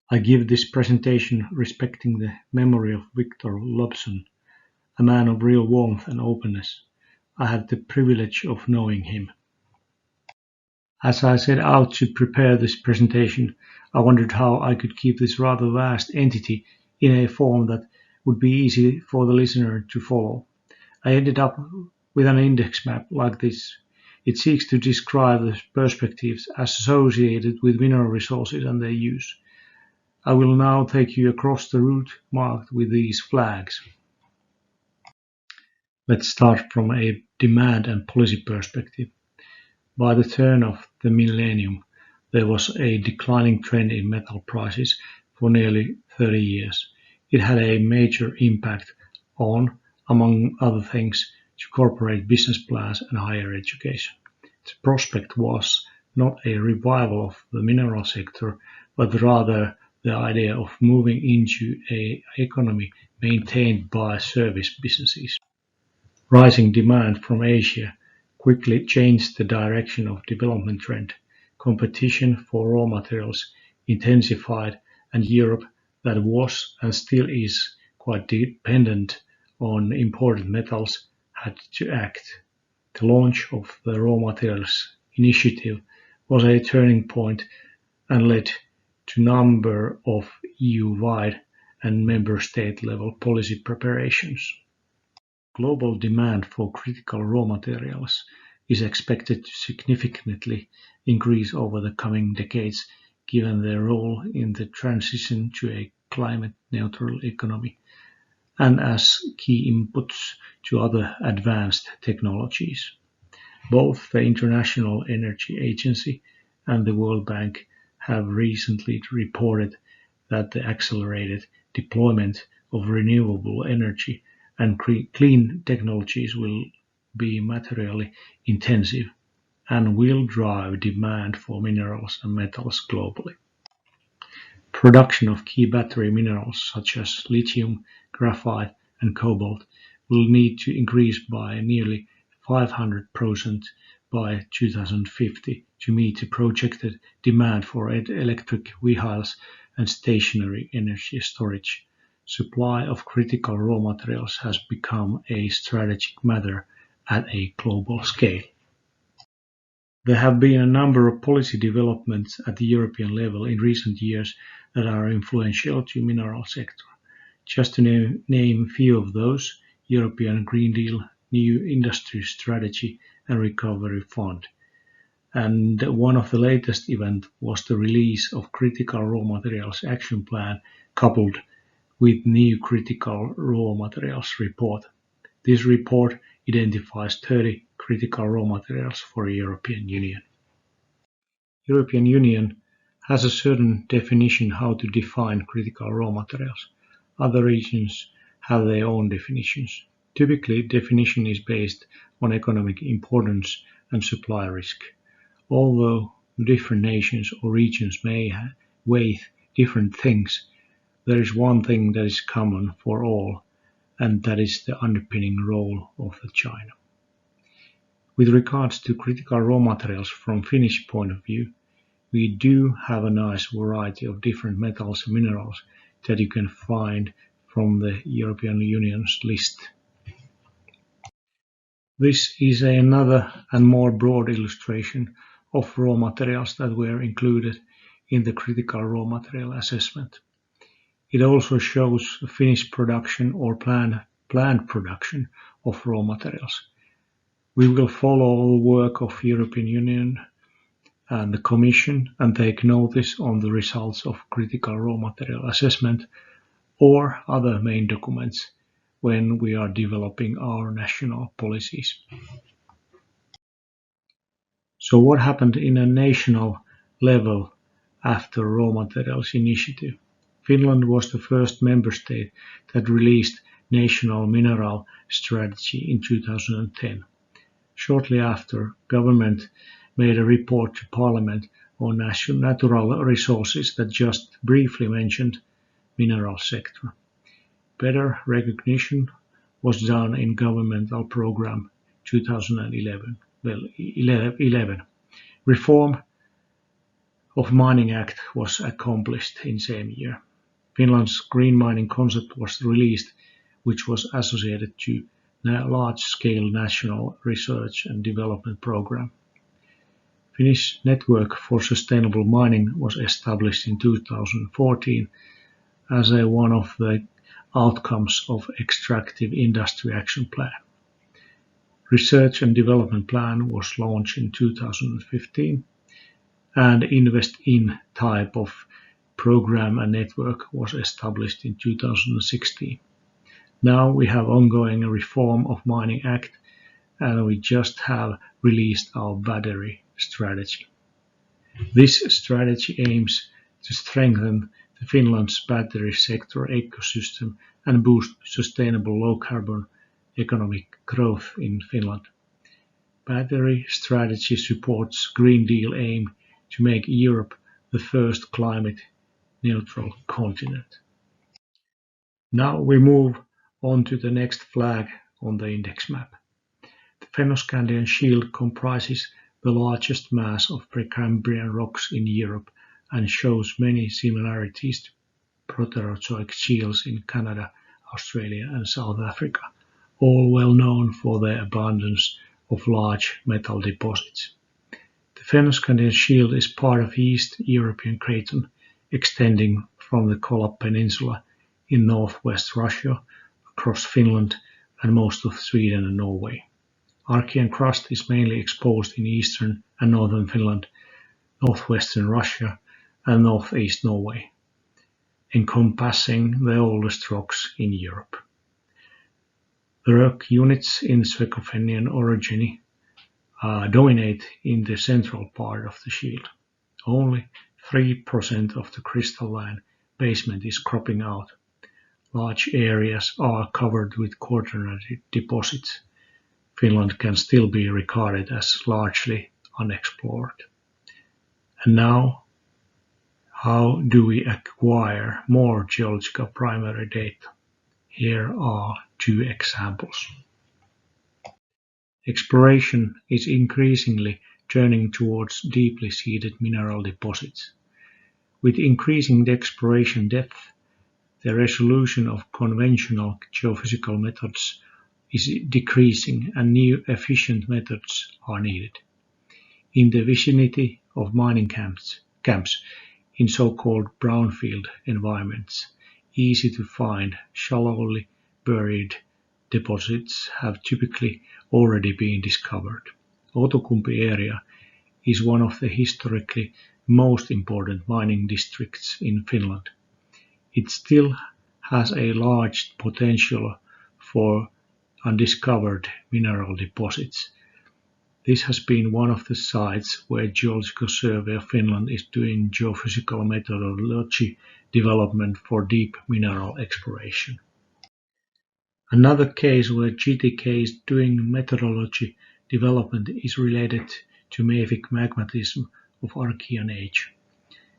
I give this presentation respecting the memory of Victor Lobson, a man of real warmth and openness. I had the privilege of knowing him. As I set out to prepare this presentation, I wondered how I could keep this rather vast entity in a form that would be easy for the listener to follow. I ended up with an index map like this. It seeks to describe the perspectives associated with mineral resources and their use. I will now take you across the route marked with these flags. Let's start from a demand and policy perspective. By the turn of the millennium, there was a declining trend in metal prices for nearly 30 years. It had a major impact on, among other things, to corporate business plans and higher education. The prospect was not a revival of the mineral sector, but rather the idea of moving into an economy maintained by service businesses. Rising demand from Asia quickly changed the direction of development trend. Competition for raw materials intensified, and Europe, that was and still is quite dependent on imported metals, had to act. The launch of the Raw Materials Initiative was a turning point and led to a number of EU-wide and member state-level policy preparations. Global demand for critical raw materials is expected to significantly increase over the coming decades, given their role in the transition to a climate-neutral economy and as key inputs to other advanced technologies. Both the International Energy Agency and the World Bank have recently reported that the accelerated deployment of renewable energy and clean technologies will be materially intensive and will drive demand for minerals and metals globally. Production of key battery minerals such as lithium, graphite, and cobalt will need to increase by nearly 500% by 2050 to meet the projected demand for electric vehicles and stationary energy storage. Supply of critical raw materials has become a strategic matter at a global scale. There have been a number of policy developments at the European level in recent years that are influential to the mineral sector. Just to name a few of those: European Green Deal, New Industry Strategy, and Recovery Fund. And one of the latest events was the release of Critical Raw Materials Action Plan coupled with new Critical Raw Materials Report. This report identifies 30 critical raw materials for the European Union. The European Union has a certain definition how to define critical raw materials. Other regions have their own definitions. Typically, definition is based on economic importance and supply risk. Although different nations or regions may weigh different things, there is one thing that is common for all, and that is the underpinning role of China. With regards to critical raw materials from Finnish point of view, we do have a nice variety of different metals and minerals that you can find from the European Union's list. This is another and more broad illustration of raw materials that were included in the critical raw material assessment. It also shows Finnish production or planned production of raw materials. We will follow the work of the European Union and the Commission and take notice on the results of critical raw material assessment or other main documents when we are developing our national policies. So what happened in a national level after Raw Materials Initiative? Finland was the first member state that released National Mineral Strategy in 2010. Shortly after, government made a report to Parliament on natural resources that just briefly mentioned mineral sector. Better recognition was done in governmental program 2011. Reform of Mining Act was accomplished in same year. Finland's green mining concept was released, which was associated to a large-scale national research and development program. Finnish Network for Sustainable Mining was established in 2014 as one of the outcomes of Extractive Industry Action Plan. Research and Development Plan was launched in 2015, and Invest In type of program and network was established in 2016. Now we have ongoing reform of Mining Act, and we just have released our battery strategy. This strategy aims to strengthen Finland's battery sector ecosystem and boost sustainable low-carbon economic growth in Finland. Battery strategy supports Green Deal aim to make Europe the first climate-neutral continent. Now we move on to the next flag on the index map. The Fennoscandian Shield comprises the largest mass of Precambrian rocks in Europe and shows many similarities to Proterozoic shields in Canada, Australia and South Africa, all well known for their abundance of large metal deposits. The Fennoscandian Shield is part of East European Craton, extending from the Kola Peninsula in northwest Russia, across Finland and most of Sweden and Norway. Archean crust is mainly exposed in eastern and northern Finland, northwestern Russia and northeast Norway, encompassing the oldest rocks in Europe. The rock units in Svekofenian orogeny dominate in the central part of the shield. Only 3% of the crystalline basement is cropping out. Large areas are covered with quaternary deposits. Finland can still be regarded as largely unexplored. And now, how do we acquire more geological primary data? Here are two examples. Exploration is increasingly turning towards deeply seated mineral deposits. With increasing exploration depth, the resolution of conventional geophysical methods is decreasing and new efficient methods are needed. In the vicinity of mining camps in so-called brownfield environments, easy to find, shallowly buried deposits have typically already been discovered. Outokumpu area is one of the historically most important mining districts in Finland. It still has a large potential for undiscovered mineral deposits. This has been one of the sites where Geological Survey of Finland is doing geophysical methodology development for deep mineral exploration. Another case where GTK is doing methodology development is related to mafic magmatism of Archean age.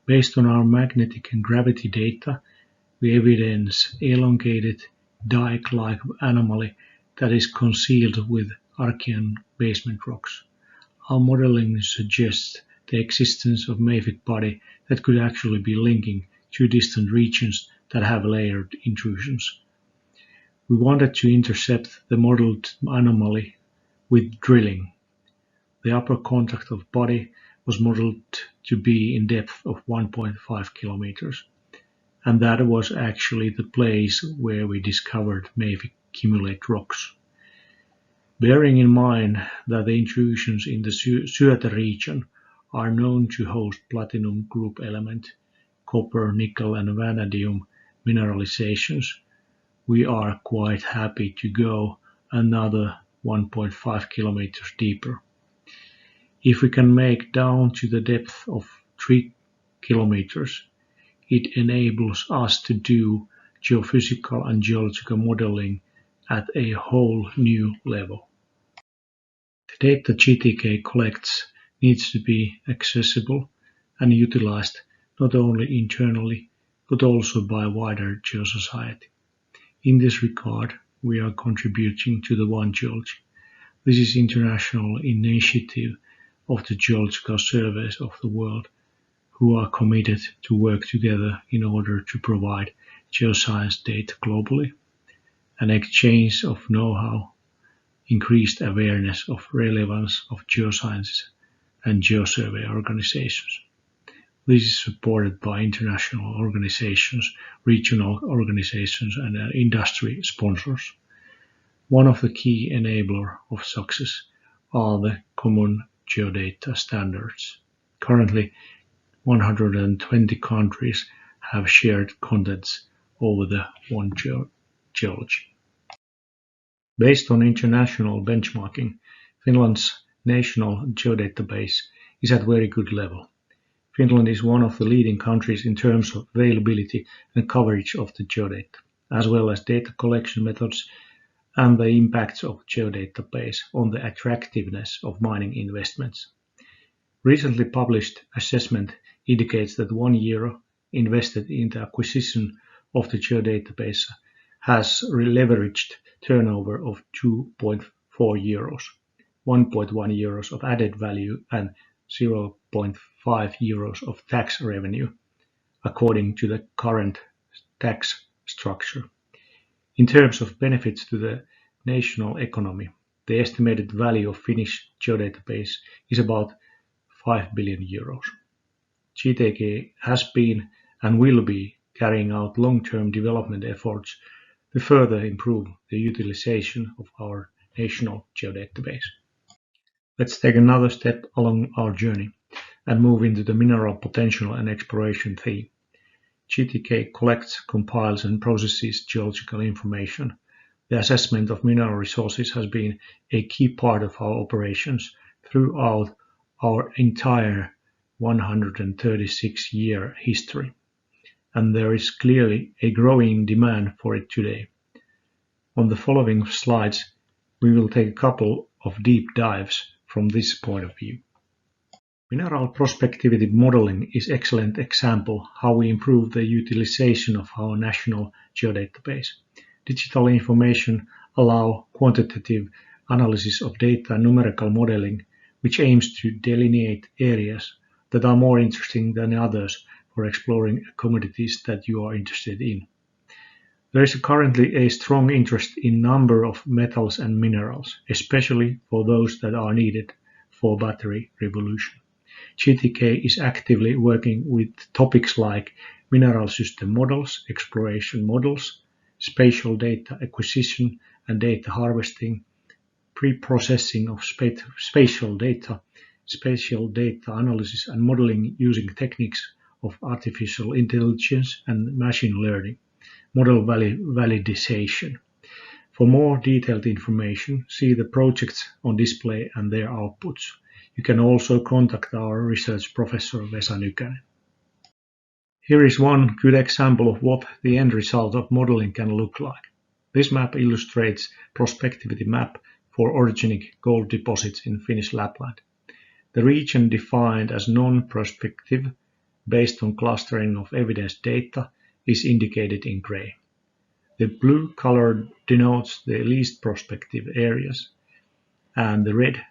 Based on our magnetic and gravity data, we evidence elongated dike-like anomaly that is concealed with Archean basement rocks. Our modeling suggests the existence of mafic body that could actually be linking two distant regions that have layered intrusions. We wanted to intercept the modeled anomaly with drilling. The upper contact of body was modeled to be in depth of 1.5 kilometers, and that was actually the place where we discovered mafic cumulate rocks. Bearing in mind that the intrusions in the Syöte region are known to host platinum group element, copper, nickel and vanadium mineralizations, we are quite happy to go another 1.5 kilometers deeper. If we can make down to the depth of 3 kilometers, it enables us to do geophysical and geological modeling at a whole new level. The data GTK collects needs to be accessible and utilized not only internally but also by wider geosociety. In this regard, we are contributing to the One Geology. This is an international initiative of the Geological Surveys of the world, who are committed to work together in order to provide geoscience data globally, an exchange of know-how, increased awareness of relevance of geosciences and geosurvey organizations. This is supported by international organizations, regional organizations, and industry sponsors. One of the key enablers of success are the common geodata standards. Currently, 120 countries have shared contents over the One Geology. Based on international benchmarking, Finland's national geodatabase is at very good level. Finland is one of the leading countries in terms of availability and coverage of the geodata, as well as data collection methods and the impacts of geodatabase on the attractiveness of mining investments. Recently published assessment indicates that €1 invested in the acquisition of the geodatabase has leveraged turnover of €2.4, €1.1 of added value and €0.5 of tax revenue, according to the current tax structure. In terms of benefits to the national economy, the estimated value of Finnish geodatabase is about €5 billion. GTK has been and will be carrying out long-term development efforts to further improve the utilization of our national geodatabase. Let's take another step along our journey and move into the mineral potential and exploration theme. GTK collects, compiles, and processes geological information. The assessment of mineral resources has been a key part of our operations throughout our entire 136-year history, and there is clearly a growing demand for it today. On the following slides, we will take a couple of deep dives from this point of view. Mineral prospectivity modeling is an excellent example how we improve the utilization of our national geodatabase. Digital information allows quantitative analysis of data and numerical modeling, which aims to delineate areas that are more interesting than others for exploring commodities that you are interested in. There is currently a strong interest in a number of metals and minerals, especially for those that are needed for battery revolution. GTK is actively working with topics like mineral system models, exploration models, spatial data acquisition and data harvesting, pre-processing of spatial data analysis and modeling using techniques of artificial intelligence and machine learning, model validation. For more detailed information, see the projects on display and their outputs. You can also contact our research professor Vesa Nykänen. Here is one good example of what the end result of modeling can look like. This map illustrates prospectivity map for orogenic gold deposits in Finnish Lapland. The region defined as non-prospective, based on clustering of evidence data, is indicated in gray. The blue color denotes the least prospective areas, and the red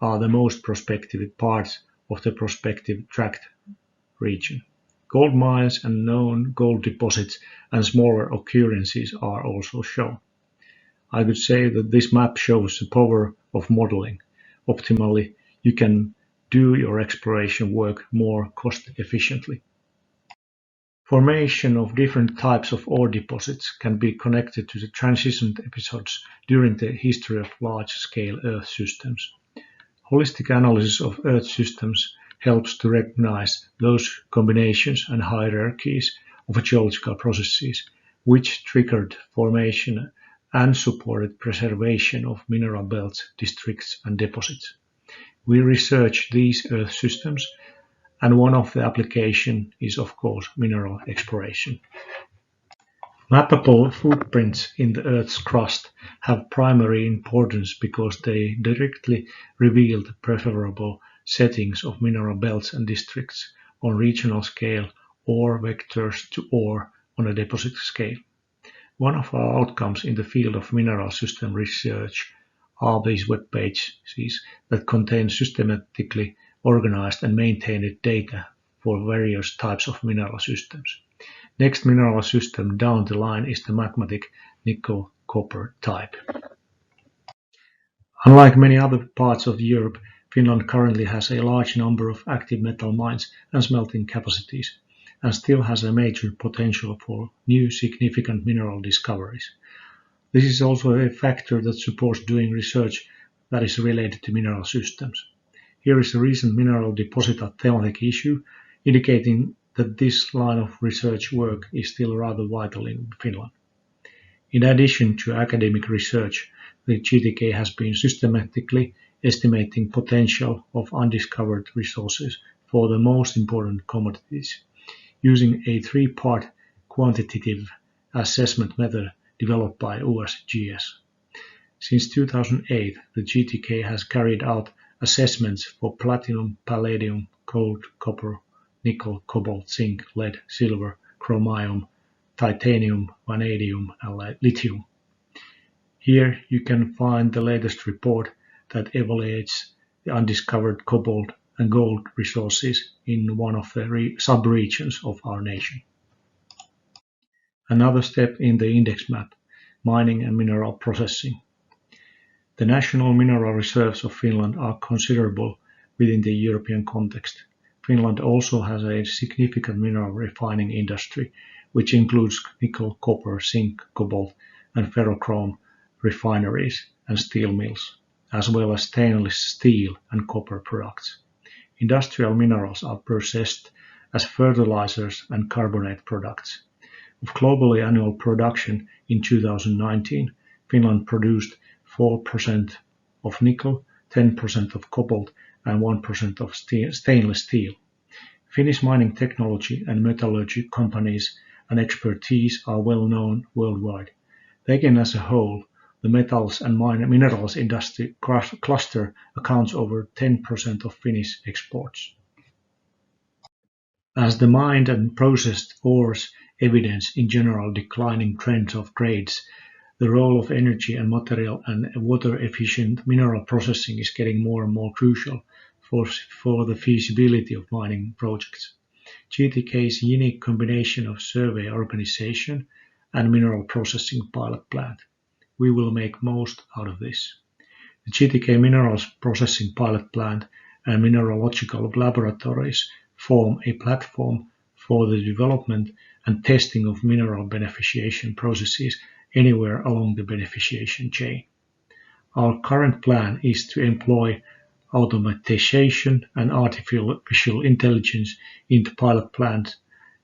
are the most prospective parts of the prospective tract region. Gold mines and known gold deposits and smaller occurrences are also shown. I could say that this map shows the power of modeling. Optimally, you can do your exploration work more cost efficiently. Formation of different types of ore deposits can be connected to the transition episodes during the history of large-scale Earth systems. Holistic analysis of Earth systems helps to recognize those combinations and hierarchies of geological processes which triggered formation and supported preservation of mineral belts, districts, and deposits. We research these Earth systems, and one of the applications is, of course, mineral exploration. Mappable footprints in the Earth's crust have primary importance because they directly reveal the preferable settings of mineral belts and districts on regional scale or vectors to ore on a deposit scale. One of our outcomes in the field of mineral system research are these web pages that contain systematically organized and maintained data for various types of mineral systems. Next mineral system down the line is the magmatic nickel-copper type. Unlike many other parts of Europe, Finland currently has a large number of active metal mines and smelting capacities, and still has a major potential for new significant mineral discoveries. This is also a factor that supports doing research that is related to mineral systems. Here is a recent mineral deposit at Telmavik issue, indicating that this line of research work is still rather vital in Finland. In addition to academic research, the GTK has been systematically estimating potential of undiscovered resources for the most important commodities, using a three-part quantitative assessment method developed by USGS. Since 2008, the GTK has carried out assessments for platinum, palladium, gold, copper, nickel, cobalt, zinc, lead, silver, chromium, titanium, vanadium, and lithium. Here you can find the latest report that evaluates the undiscovered cobalt and gold resources in one of the sub-regions of our nation. Another step in the index map, mining and mineral processing. The national mineral reserves of Finland are considerable within the European context. Finland also has a significant mineral refining industry, which includes nickel, copper, zinc, cobalt, and ferrochrome refineries and steel mills, as well as stainless steel and copper products. Industrial minerals are processed as fertilizers and carbonate products. Of global annual production in 2019, Finland produced 4% of nickel, 10% of cobalt, and 1% of stainless steel. Finnish mining technology and metallurgy companies and expertise are well known worldwide. Taken as a whole, the metals and minerals industry cluster accounts over 10% of Finnish exports. As the mined and processed ores evidence in general declining trends of grades, the role of energy and material and water-efficient mineral processing is getting more and more crucial for the feasibility of mining projects. GTK's unique combination of survey organization and mineral processing pilot plant. We will make most out of this. The GTK Minerals Processing Pilot Plant and mineralogical laboratories form a platform for the development and testing of mineral beneficiation processes anywhere along the beneficiation chain. Our current plan is to employ automatization and artificial intelligence into pilot plants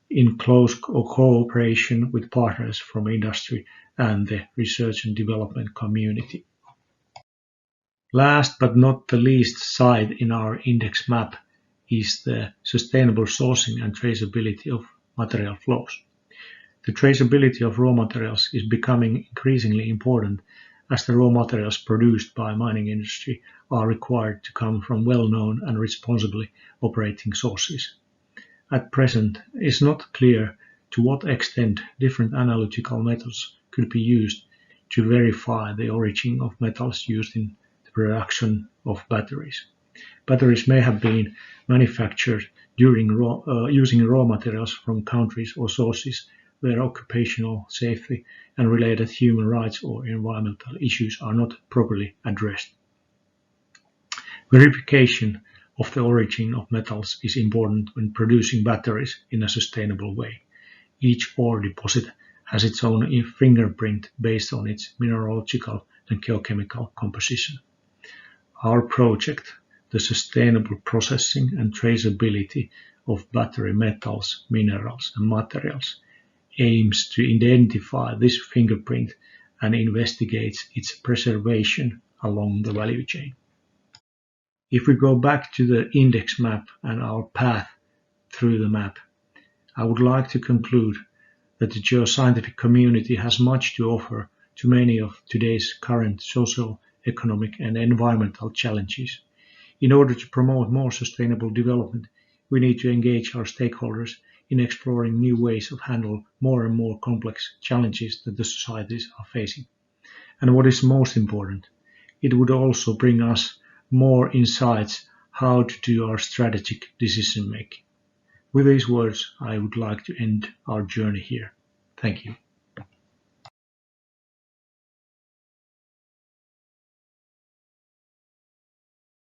in close cooperation with partners from industry and the research and development community. Last but not the least side in our index map is the sustainable sourcing and traceability of material flows. The traceability of raw materials is becoming increasingly important as the raw materials produced by mining industry are required to come from well-known and responsibly operating sources. At present, it is not clear to what extent different analytical methods could be used to verify the origin of metals used in the production of batteries. Batteries may have been manufactured using raw materials from countries or sources where occupational safety and related human rights or environmental issues are not properly addressed. Verification of the origin of metals is important when producing batteries in a sustainable way. Each ore deposit has its own fingerprint based on its mineralogical and geochemical composition. Our project, the sustainable processing and traceability of battery metals, minerals, and materials, aims to identify this fingerprint and investigates its preservation along the value chain. If we go back to the index map and our path through the map, I would like to conclude that the geoscientific community has much to offer to many of today's current social, economic, and environmental challenges. In order to promote more sustainable development, we need to engage our stakeholders in exploring new ways of handling more and more complex challenges that the societies are facing. And what is most important, it would also bring us more insights how to do our strategic decision making. With these words, I would like to end our journey here. Thank you.